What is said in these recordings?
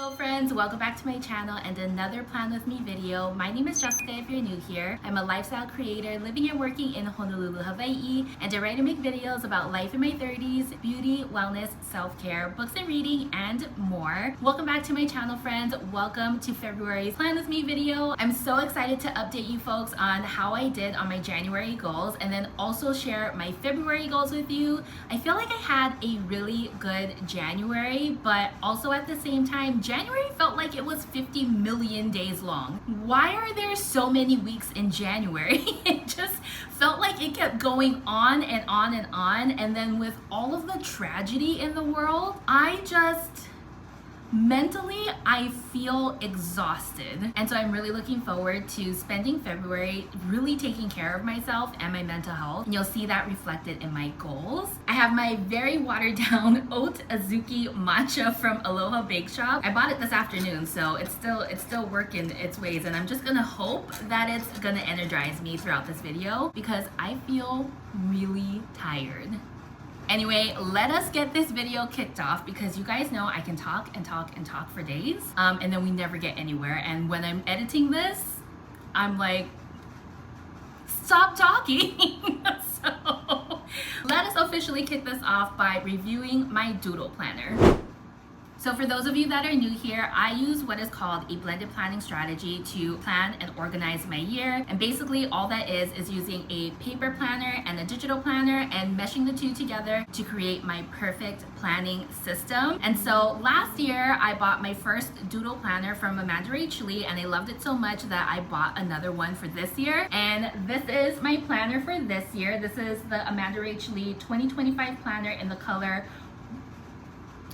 Hello friends, welcome back to my channel and another Plan With Me video. My name is Jessica if you're new here. I'm a lifestyle creator living and working in Honolulu, Hawaii, and I write and make videos about life in my 30s, beauty, wellness, self-care, books and reading, and more. Welcome back to my channel friends. Welcome to February's Plan With Me video. I'm so excited to update you folks on how I did on my January goals and then also share my February goals with you. I feel like I had a really good January, but also at the same time, January felt like it was 50 million days long. Why are there so many weeks in January? It just felt like it kept going on and on and on. And then with all of the tragedy in the world, mentally, I feel exhausted. And so I'm really looking forward to spending February really taking care of myself and my mental health. And you'll see that reflected in my goals. I have my very watered down oat azuki matcha from Aloha Bake Shop. I bought it this afternoon, so it's still working its ways. And I'm just gonna hope that it's gonna energize me throughout this video because I feel really tired. Anyway, let us get this video kicked off because you guys know I can talk and talk and talk for days and then we never get anywhere. And when I'm editing this, I'm like, stop talking. So let us officially kick this off by reviewing my Doodle Planner. So for those of you that are new here, I use what is called a blended planning strategy to plan and organize my year. And basically all that is using a paper planner and a digital planner and meshing the two together to create my perfect planning system. And so last year I bought my first Doodle Planner from Amanda Rach Lee and I loved it so much that I bought another one for this year. And this is my planner for this year. This is the Amanda Rach Lee 2025 planner in the color,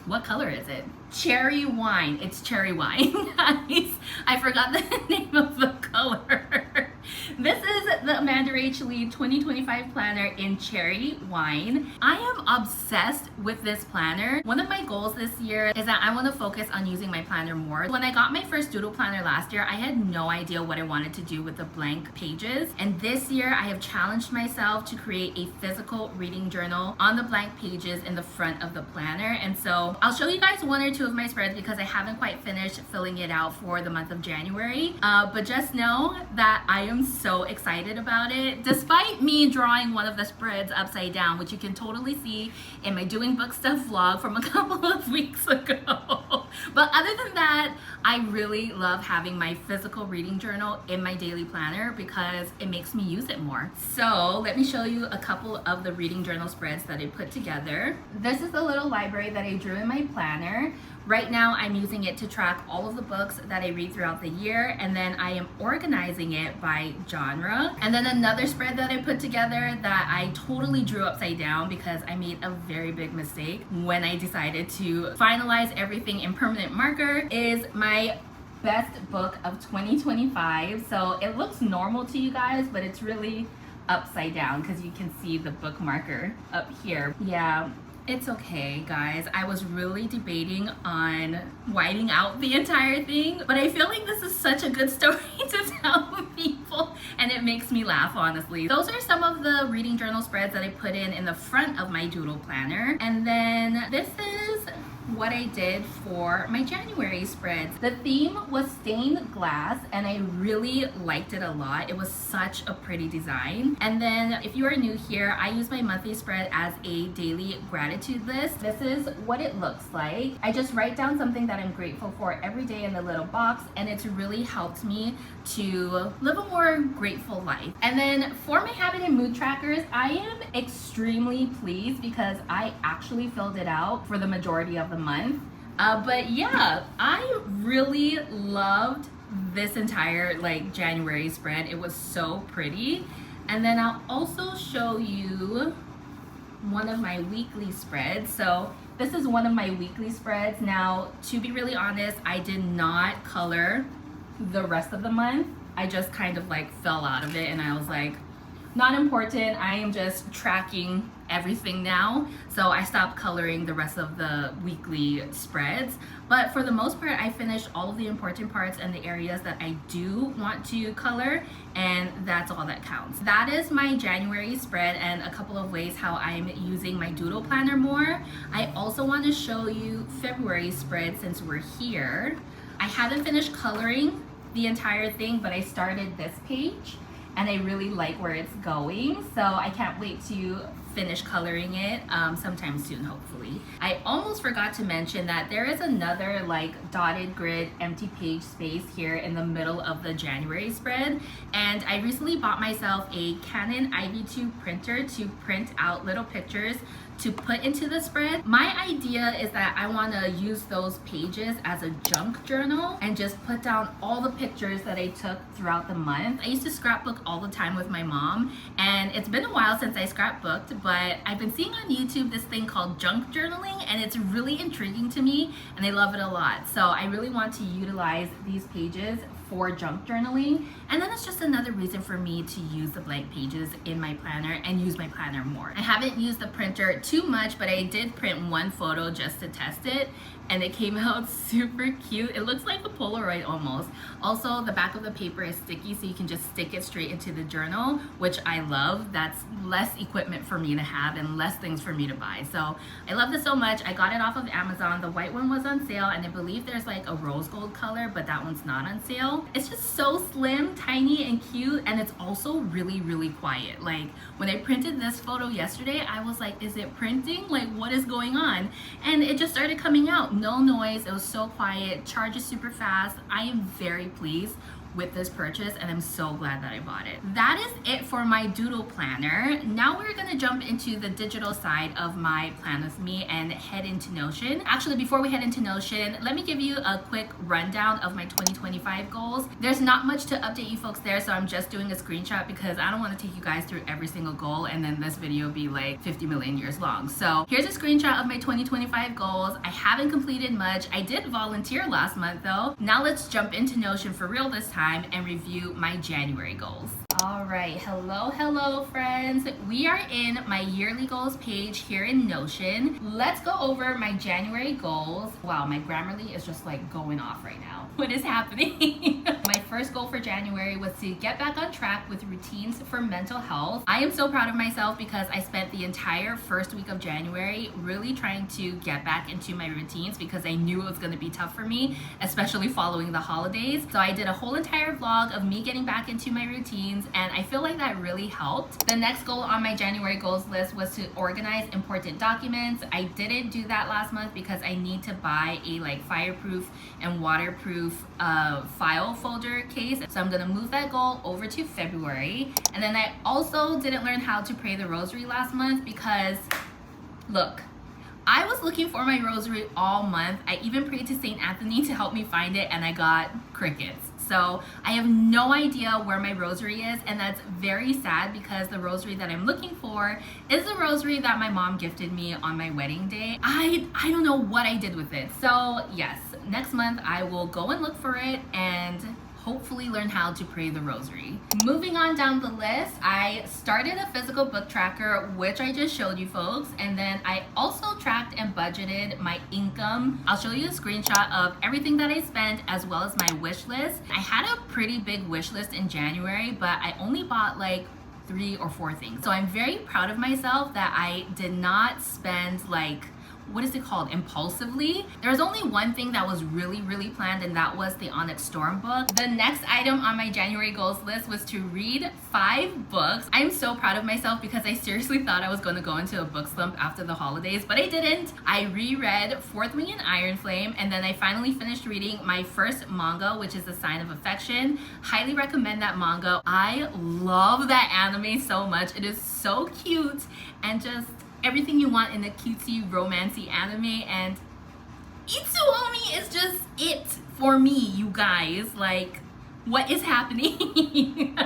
what color is it? Cherry wine. It's cherry wine, guys. I forgot the name of the color. This is the Amanda Rach Lee 2025 planner in cherry wine. I am obsessed with this planner. One of my goals this year is that I want to focus on using my planner more. When I got my first Doodle Planner last year, I had no idea what I wanted to do with the blank pages. And this year I have challenged myself to create a physical reading journal on the blank pages in the front of the planner. And so I'll show you guys one or two of my spreads because I haven't quite finished filling it out for the month of January. But just know that I am so excited about it. Despite me drawing one of the spreads upside down, which you can totally see in my Doing Book Stuff vlog from a couple of weeks ago. But other than that, I really love having my physical reading journal in my daily planner because it makes me use it more. So let me show you a couple of the reading journal spreads that I put together. This is the little library that I drew in my planner. Right now I'm using it to track all of the books that I read throughout the year, and then I am organizing it by genre. And then another spread that I put together that I totally drew upside down because I made a very big mistake when I decided to finalize everything in permanent marker is my best book of 2025. So it looks normal to you guys, but it's really upside down because you can see the book marker up here. Yeah. It's okay, guys. I was really debating on whiting out the entire thing, but I feel like this is such a good story to tell people, and it makes me laugh, honestly. Those are some of the reading journal spreads that I put in the front of my Doodle Planner. And then this is what I did for my January spreads. The theme was stained glass and I really liked it a lot. It was such a pretty design. And then if you are new here, I use my monthly spread as a daily gratitude list. This is what it looks like. I just write down something that I'm grateful for every day in the little box, and it's really helped me to live a more grateful life. And then for my habit and mood trackers, I am extremely pleased because I actually filled it out for the majority of the month. But yeah, I really loved this entire January spread. It was so pretty. And then I'll also show you one of my weekly spreads. So this is one of my weekly spreads. Now, to be really honest, I did not color the rest of the month. I just kind of fell out of it and I was like, not important. I am just tracking everything now, so I stopped coloring the rest of the weekly spreads. But for the most part, I finished all of the important parts and the areas that I do want to color, and that's all that counts. That is my January spread and a couple of ways how I'm using my Doodle Planner more. I also want to show you February spread since we're here. I haven't finished coloring the entire thing, but I started this page and I really like where it's going, so I can't wait to finish coloring it sometime soon, hopefully. I almost forgot to mention that there is another like dotted grid empty page space here in the middle of the January spread, and I recently bought myself a Canon IV2 printer to print out little pictures to put into the spread. My idea is that I want to use those pages as a junk journal and just put down all the pictures that I took throughout the month. I used to scrapbook all the time with my mom, and it's been a while since I scrapbooked, but I've been seeing on YouTube this thing called junk journaling, and it's really intriguing to me and I love it a lot. So I really want to utilize these pages for junk journaling, and then it's just another reason for me to use the blank pages in my planner and use my planner more. I haven't used the printer too much, but I did print one photo just to test it, and it came out super cute. It looks like a Polaroid almost. Also, the back of the paper is sticky, so you can just stick it straight into the journal, which I love. That's less equipment for me to have and less things for me to buy. So I love this so much. I got it off of Amazon. The white one was on sale, and I believe there's like a rose gold color, but that one's not on sale. It's just so slim, tiny, and cute, and it's also really, really quiet. Like when I printed this photo yesterday, I was like, is it printing? Like, what is going on? And it just started coming out. No noise, it was so quiet, charges super fast. I am very pleased with this purchase, and I'm so glad that I bought it. That is it for my Doodle Planner. Now we're gonna jump into the digital side of my Plan With Me and head into Notion. Actually, before we head into Notion, let me give you a quick rundown of my 2025 goals. There's not much to update you folks there, so I'm just doing a screenshot because I don't want to take you guys through every single goal and then this video be like 50 million years long. So here's a screenshot of my 2025 goals. I haven't completed much. I did volunteer last month though. Now let's jump into Notion for real this time and review my January goals. All right, hello friends. We are in my yearly goals page here in Notion. Let's go over my January goals. Wow, my Grammarly is just like going off right now. What is happening? My first goal for January was to get back on track with routines for mental health. I am so proud of myself because I spent the entire first week of January really trying to get back into my routines because I knew it was going to be tough for me, especially following the holidays. So I did a whole entire vlog of me getting back into my routines, and I feel like that really helped. The next goal on my January goals list was to organize important documents. I didn't do that last month because I need to buy a like fireproof and waterproof file folder case, so I'm gonna move that goal over to February. And then I also didn't learn how to pray the rosary last month because look, I was looking for my rosary all month. I even prayed to Saint Anthony to help me find it, and I got crickets. So I have no idea where my rosary is, and that's very sad because the rosary that I'm looking for is the rosary that my mom gifted me on my wedding day. I don't know what I did with it. So yes, next month I will go and look for it and hopefully learn how to pray the rosary. Moving on down the list, I started a physical book tracker, which I just showed you folks, and then I also tracked and budgeted my income. I'll show you a screenshot of everything that I spent as well as my wish list. I had a pretty big wish list in January, but I only bought like 3 or 4 things. So I'm very proud of myself that I did not spend like, what is it called, impulsively. There was only one thing that was really planned, and that was the Onyx Storm book. The next item on my January goals list was to read 5 books. I'm so proud of myself because I seriously thought I was going to go into a book slump after the holidays, but I didn't. I reread Fourth Wing and Iron Flame, and then I finally finished reading my first manga, which is The Sign of Affection. Highly recommend that manga. I love that anime so much. It is so cute and just everything you want in a cutesy, romancy anime, and Itsuomi is just it for me, you guys. Like, what is happening?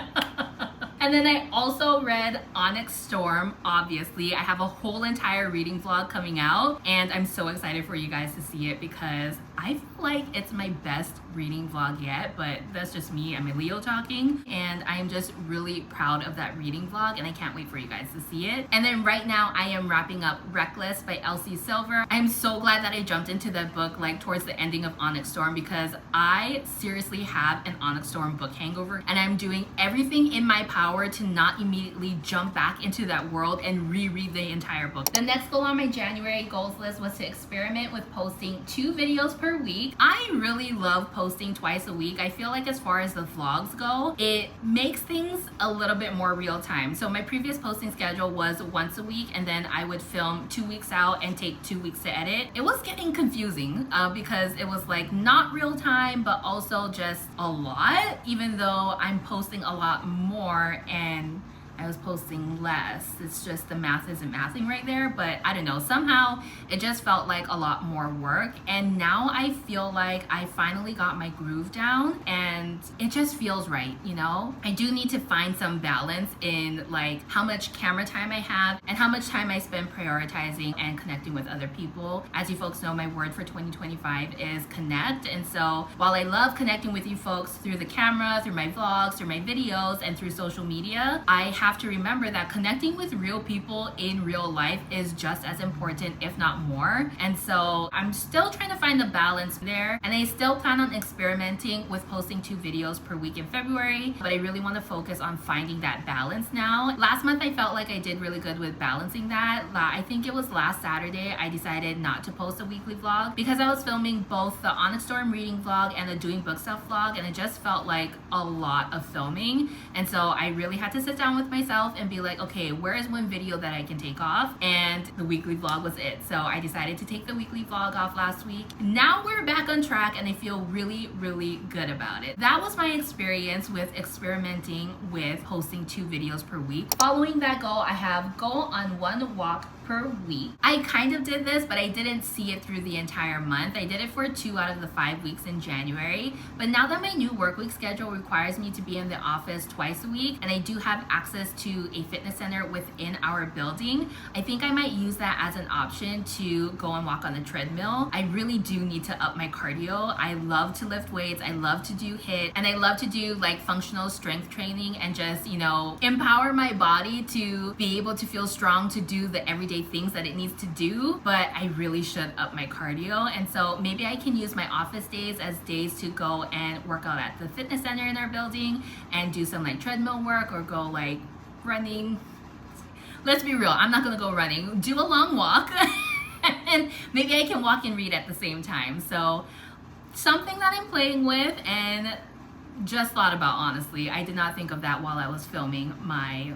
And And then I also read Onyx Storm, obviously. I have a whole entire reading vlog coming out, and I'm so excited for you guys to see it because I feel like it's my best reading vlog yet, but that's just me. I'm a Leo talking, and I'm just really proud of that reading vlog, and I can't wait for you guys to see it. And then right now I am wrapping up Reckless by Elsie Silver. I'm so glad that I jumped into that book like towards the ending of Onyx Storm because I seriously have an Onyx Storm book hangover, and I'm doing everything in my power to not immediately jump back into that world and reread the entire book. The next goal on my January goals list was to experiment with posting 2 videos per week. I really love posting twice a week. I feel like as far as the vlogs go, it makes things a little bit more real time. So my previous posting schedule was once a week, and then I would film 2 weeks out and take 2 weeks to edit. It was getting confusing because it was like not real time, but also just a lot, even though I'm posting a lot more and I was posting less. It's just the math isn't mathing right there, but I don't know, somehow it just felt like a lot more work. And now I feel like I finally got my groove down and it just feels right, you know? I do need to find some balance in like how much camera time I have and how much time I spend prioritizing and connecting with other people. As you folks know, my word for 2025 is connect. And so while I love connecting with you folks through the camera, through my vlogs, through my videos, and through social media, I have to remember that connecting with real people in real life is just as important, if not more. And so I'm still trying to find the balance there, and I still plan on experimenting with posting 2 videos per week in February, but I really want to focus on finding that balance now. Last month I felt like I did really good with balancing that. I think it was last Saturday I decided not to post a weekly vlog because I was filming both the Onyx Storm reading vlog and the Doing Book Stuff vlog, and it just felt like a lot of filming. And so I really had to sit down with myself and be like, okay, where is one video that I can take off? And the weekly vlog was it. So I decided to take the weekly vlog off last week. Now we're back on track and I feel really, really good about it. That was my experience with experimenting with posting 2 videos per week. Following that goal, I have go on 1 walk per week. I kind of did this, but I didn't see it through the entire month. I did it for 2 out of the 5 weeks in January. But now that my new work week schedule requires me to be in the office twice a week, and I do have access to a fitness center within our building, I think I might use that as an option to go and walk on the treadmill. I really do need to up my cardio. I love to lift weights, I love to do HIIT, and I love to do like functional strength training and just, you know, empower my body to be able to feel strong to do the everyday things that it needs to do. But I really should up my cardio, and so maybe I can use my office days as days to go and work out at the fitness center in our building and do some like treadmill work or go like running. Let's be real, I'm not gonna go running. Do a long walk and maybe I can walk and read at the same time. So something that I'm playing with and just thought about, honestly. I did not think of that while I was filming my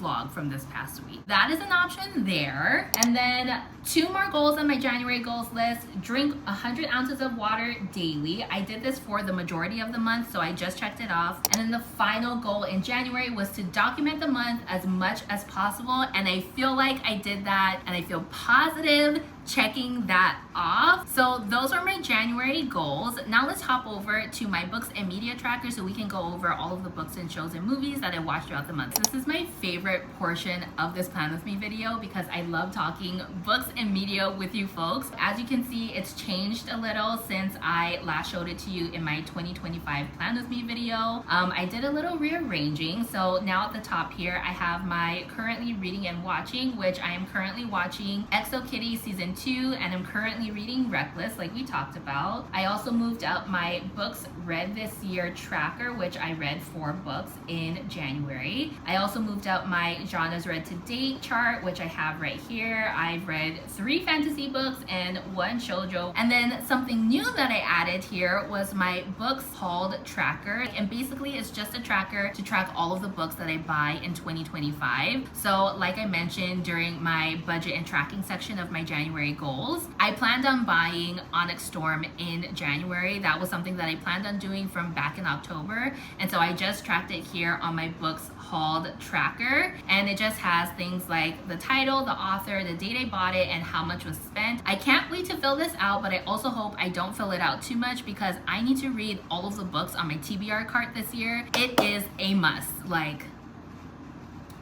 vlog from this past week. That is an option there. And then 2 more goals on my January goals list. Drink 100 ounces of water daily. I did this for the majority of the month, so I just checked it off. And then the final goal in January was to document the month as much as possible, and I feel like I did that, and I feel positive checking that off. So those are my January goals. Now let's hop over to my books and media tracker so we can go over all of the books and shows and movies that I watched throughout the month. This is my favorite portion of this Plan With Me video because I love talking books and media with you folks. As you can see, it's changed a little since I last showed it to you in my 2025 Plan With Me video. I did a little rearranging. So now at the top here, I have my currently reading and watching, which I am currently watching Exo Kitty Season 2, and I'm currently reading Reckless, like we talked about. I also moved up my books read this year tracker, which I read 4 books in January. I also moved up my genres read to date chart, which I have right here. I've read 3 fantasy books and 1 shoujo. And then something new that I added here was my books hauled tracker. And basically it's just a tracker to track all of the books that I buy in 2025. So like I mentioned during my budget and tracking section of my January goals, I planned on buying Onyx Storm in January. That was something that I planned on doing from back in October, and so I just tracked it here on my books hauled tracker, and it just has things like the title, the author, the date I bought it, and how much was spent. I can't wait to fill this out, but I also hope I don't fill it out too much because I need to read all of the books on my TBR cart this year. It is a must. Like,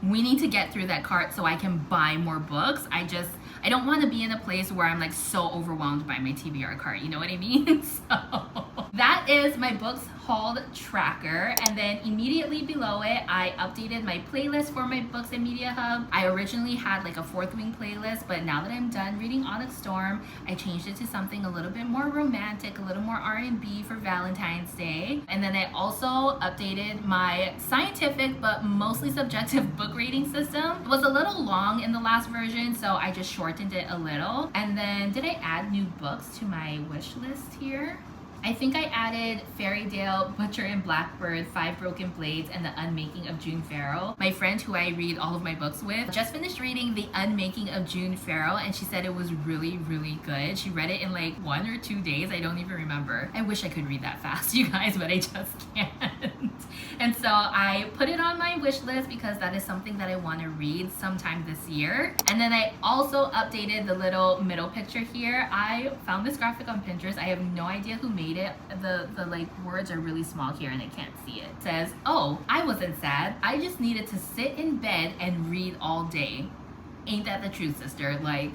we need to get through that cart so I can buy more books. I don't want to be in a place where I'm like so overwhelmed by my TBR cart, you know what I mean? So that is my books hauled tracker, and then immediately below it I updated my playlist for my books and media hub. I originally had like a Fourth Wing playlist, but now that I'm done reading Onyx Storm, I changed it to something a little bit more romantic, a little more R&B for Valentine's Day. And then I also updated my scientific but mostly subjective book rating system. It was a little long in the last version, so I just shortened it a little. And then did I add new books to my wish list here? I think I added Fairy Tale, Butcher and Blackbird, Five Broken Blades, and The Unmaking of June Farrell. My friend who I read all of my books with just finished reading The Unmaking of June Farrell, and she said it was really, really good. She read it in like 1 or 2 days. I don't even remember. I wish I could read that fast, you guys, but I just can't. And so I put it on my wish list because that is something that I want to read sometime this year. And then I also updated the little middle picture here. I found this graphic on Pinterest. I have no idea who made it. The like words are really small here and I can't see it. It says, "Oh, I wasn't sad. I just needed to sit in bed and read all day." Ain't that the truth, sister? Like,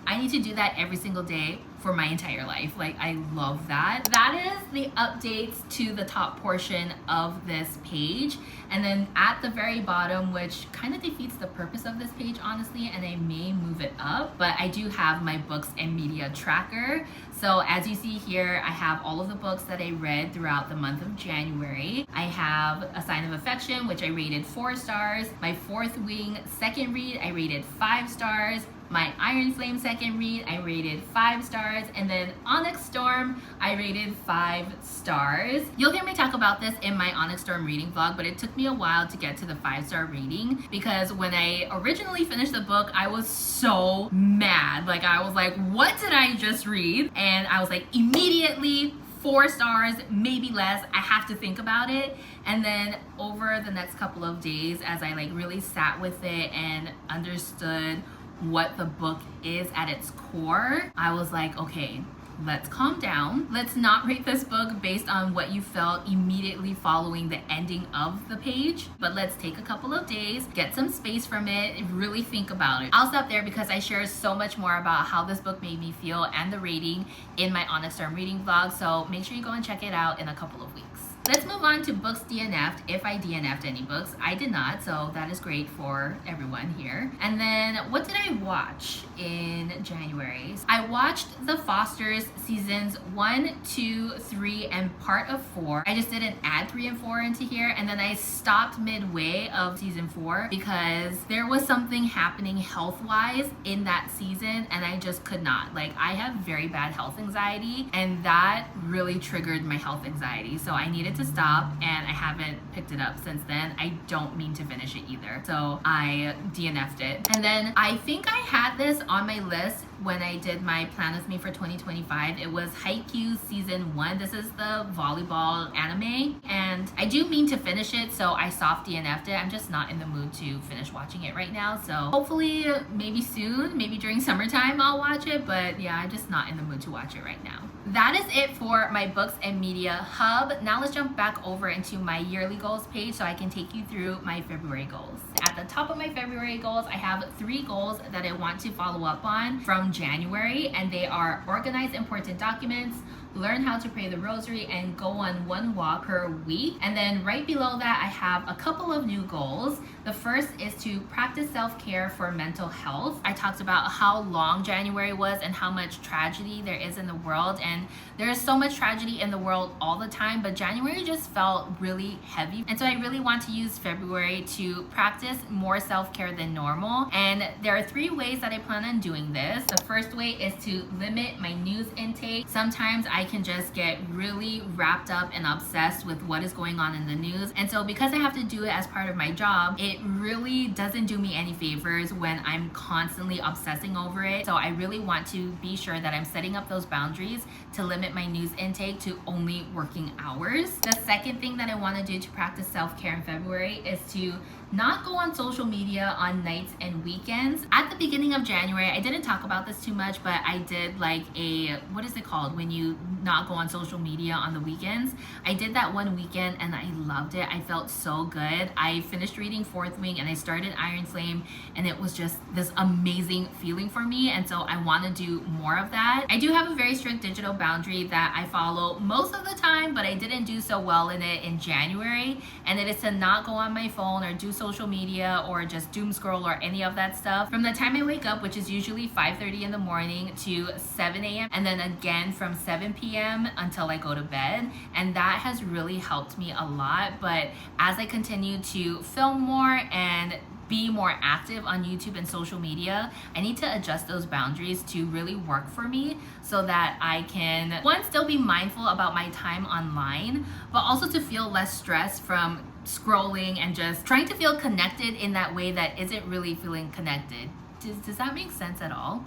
I need to do that every single day for my entire life. Like, I love that. That is the updates to the top portion of this page. And then at the very bottom, which kind of defeats the purpose of this page, honestly, and I may move it up, but I do have my books and media tracker. So as you see here, I have all of the books that I read throughout the month of January. I have A Sign of Affection, which I rated 4 stars. My Fourth Wing second read, I rated 5 stars. My Iron Flame second read, I rated 5 stars. And then Onyx Storm, I rated 5 stars. You'll hear me talk about this in my Onyx Storm reading vlog, but it took me a while to get to the 5-star rating because when I originally finished the book, I was so mad. Like, I was like, what did I just read? And I was like, immediately 4 stars, maybe less. I have to think about it. And then over the next couple of days, as I like really sat with it and understood what the book is at its core, I was like, okay, let's calm down. Let's not rate this book based on what you felt immediately following the ending of the page, but let's take a couple of days, get some space from it, and really think about it. I'll stop there because I share so much more about how this book made me feel and the rating in my Onyx Storm reading vlog, so make sure you go and check it out in a couple of weeks. Let's move on to books DNF'd, if I DNF'd any books. I did not, so that is great for everyone here. And then what did I watch in January? I watched The Fosters seasons 1, 2, 3, and part of 4. I just didn't add 3 and 4 into here, and then I stopped midway of season 4 because there was something happening health-wise in that season, and I just could not. Like, I have very bad health anxiety, and that really triggered my health anxiety, so I needed to stop, and I haven't picked it up since then. I don't mean to finish it either, so I DNF'd it. And then I think I had this on my list when I did my plan with me for 2025. It was Haikyuu season 1. This is the volleyball anime, and I do mean to finish it, so I soft DNF'd it. I'm just not in the mood to finish watching it right now, so hopefully maybe soon, maybe during summertime I'll watch it, but yeah, I'm just not in the mood to watch it right now. That is it for my books and media hub. Now let's jump back over into my yearly goals page so I can take you through my February goals. At the top of my February goals, I have 3 goals that I want to follow up on from January, and they are organize important documents, learn how to pray the rosary, and go on 1 walk per week. And then right below that, I have a couple of new goals. The first is to practice self-care for mental health. I talked about how long January was and how much tragedy there is in the world, and there is so much tragedy in the world all the time, but January just felt really heavy. And so I really want to use February to practice more self-care than normal. And there are 3 ways that I plan on doing this. The first way is to limit my news intake. Sometimes I can just get really wrapped up and obsessed with what is going on in the news. And so because I have to do it as part of my job, it really doesn't do me any favors when I'm constantly obsessing over it. So I really want to be sure that I'm setting up those boundaries to limit my news intake to only working hours. The second thing that I want to do to practice self-care in February is to not go go on social media on nights and weekends. At the beginning of January, I didn't talk about this too much, but I did like a, what is it called when you not go on social media on the weekends? I did that one weekend and I loved it. I felt so good. I finished reading Fourth Wing and I started Iron Flame, and it was just this amazing feeling for me, and so I want to do more of that. I do have a very strict digital boundary that I follow most of the time, but I didn't do so well in it in January, and it is to not go on my phone or do social media or just doom scroll or any of that stuff from the time I wake up, which is usually 5:30 in the morning, to 7 a.m. and then again from 7 p.m. until I go to bed, and that has really helped me a lot. But as I continue to film more and be more active on YouTube and social media, I need to adjust those boundaries to really work for me so that I can, one, still be mindful about my time online, but also to feel less stress from scrolling and just trying to feel connected in that way that isn't really feeling connected. Does that make sense at all?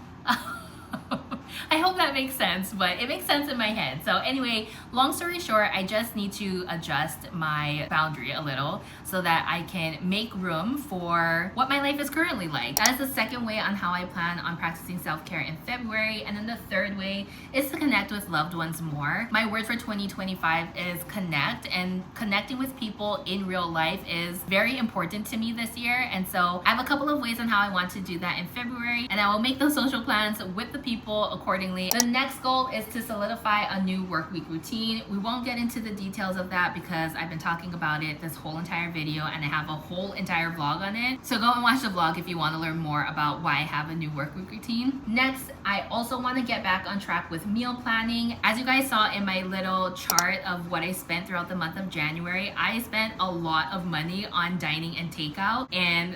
I hope that makes sense, but it makes sense in my head. So anyway, long story short, I just need to adjust my boundary a little so that I can make room for what my life is currently like. That is the second way on how I plan on practicing self-care in February. And then the third way is to connect with loved ones more. My word for 2025 is connect, and connecting with people in real life is very important to me this year. And so I have a couple of ways on how I want to do that in February, and I will make those social plans with the people accordingly. The next goal is to solidify a new work week routine. We won't get into the details of that because I've been talking about it this whole entire video, and I have a whole entire vlog on it. So go and watch the vlog if you want to learn more about why I have a new work week routine. Next, I also want to get back on track with meal planning. As you guys saw in my little chart of what I spent throughout the month of January, I spent a lot of money on dining and takeout, and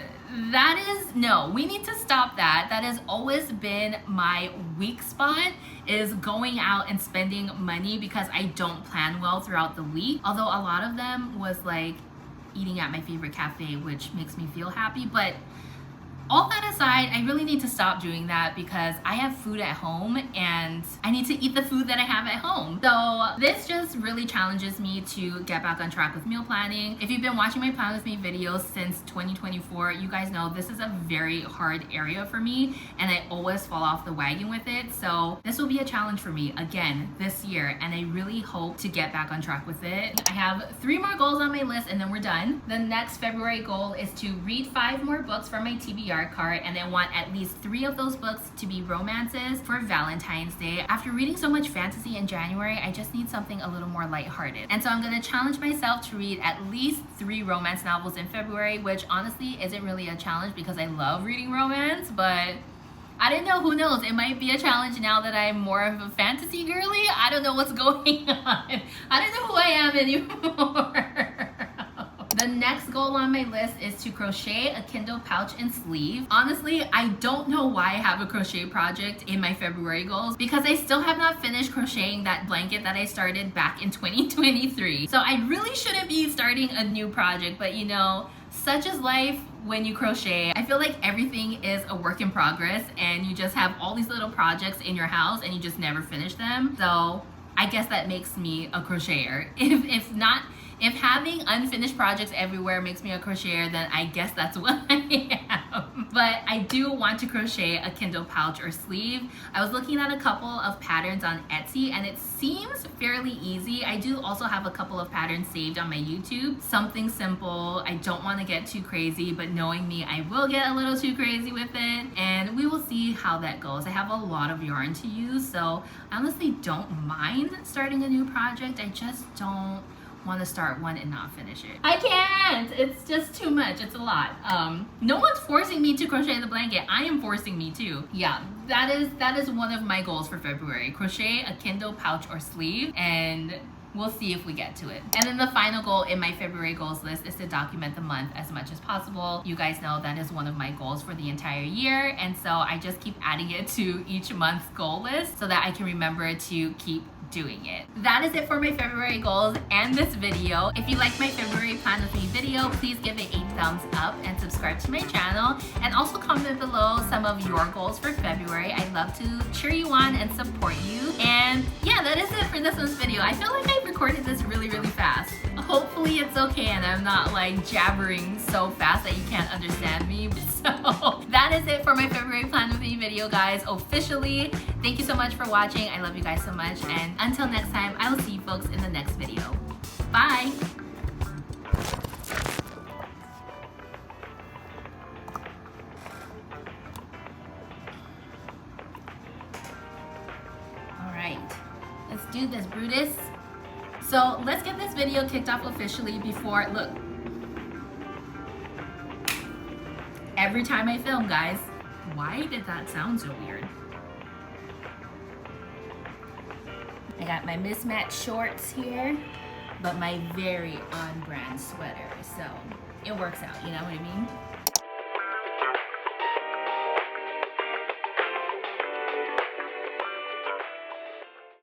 that is, no, we need to stop that. That has always been my weak spot, is going out and spending money because I don't plan well throughout the week. Although a lot of them was like eating at my favorite cafe, which makes me feel happy. But all that aside, I really need to stop doing that because I have food at home and I need to eat the food that I have at home. So this just really challenges me to get back on track with meal planning. If you've been watching my Plan With Me videos since 2024, you guys know this is a very hard area for me and I always fall off the wagon with it. So this will be a challenge for me again this year, and I really hope to get back on track with it. I have 3 more goals on my list and then we're done. The next February goal is to read 5 more books from my TBR card, and I want at least 3 of those books to be romances for Valentine's Day. After reading so much fantasy in January, I just need something a little more lighthearted. And so I'm gonna challenge myself to read at least 3 romance novels in February, which honestly isn't really a challenge because I love reading romance, but I don't know, who knows? It might be a challenge now that I'm more of a fantasy girly. I don't know what's going on. I don't know who I am anymore. The next goal on my list is to crochet a Kindle pouch and sleeve. Honestly, I don't know why I have a crochet project in my February goals because I still have not finished crocheting that blanket that I started back in 2023. So I really shouldn't be starting a new project, but you know, such is life when you crochet. I feel like everything is a work in progress and you just have all these little projects in your house and you just never finish them. So I guess that makes me a crocheter. If having unfinished projects everywhere makes me a crocheter, then I guess that's what I am. But I do want to crochet a Kindle pouch or sleeve. I was looking at a couple of patterns on Etsy and it seems fairly easy. I do also have a couple of patterns saved on my YouTube. Something simple. I don't want to get too crazy, but knowing me, I will get a little too crazy with it, and we will see how that goes. I have a lot of yarn to use, so I honestly don't mind starting a new project. I just don't want to start one and not finish it. I can't. It's just too much. It's a lot. No one's forcing me to crochet the blanket. I am forcing me to. Yeah, that is one of my goals for February. Crochet a Kindle pouch or sleeve, and we'll see if we get to it. And then the final goal in my February goals list is to document the month as much as possible. You guys know that is one of my goals for the entire year, and so I just keep adding it to each month's goal list so that I can remember to keep doing it. That is it for my February goals and this video. If you like my February Plan With Me video, please give it a thumbs up and subscribe to my channel, and also comment below some of your goals for February. I'd love to cheer you on and support you. And yeah, that is it for this one's video. I feel like I recorded this really fast. Hopefully hopefully it's okay and I'm not like jabbering so fast that you can't understand me. So that is it for my February plan with me video, guys. Officially, thank you so much for watching. I love you guys so much, and until next time, I will see you folks in the next video. Bye. All right, let's do this, Brutus. So let's get this video kicked off officially before, look. Every time I film, guys. Why did that sound so weird? I got my mismatched shorts here, but my very on-brand sweater, so it works out, you know what I mean?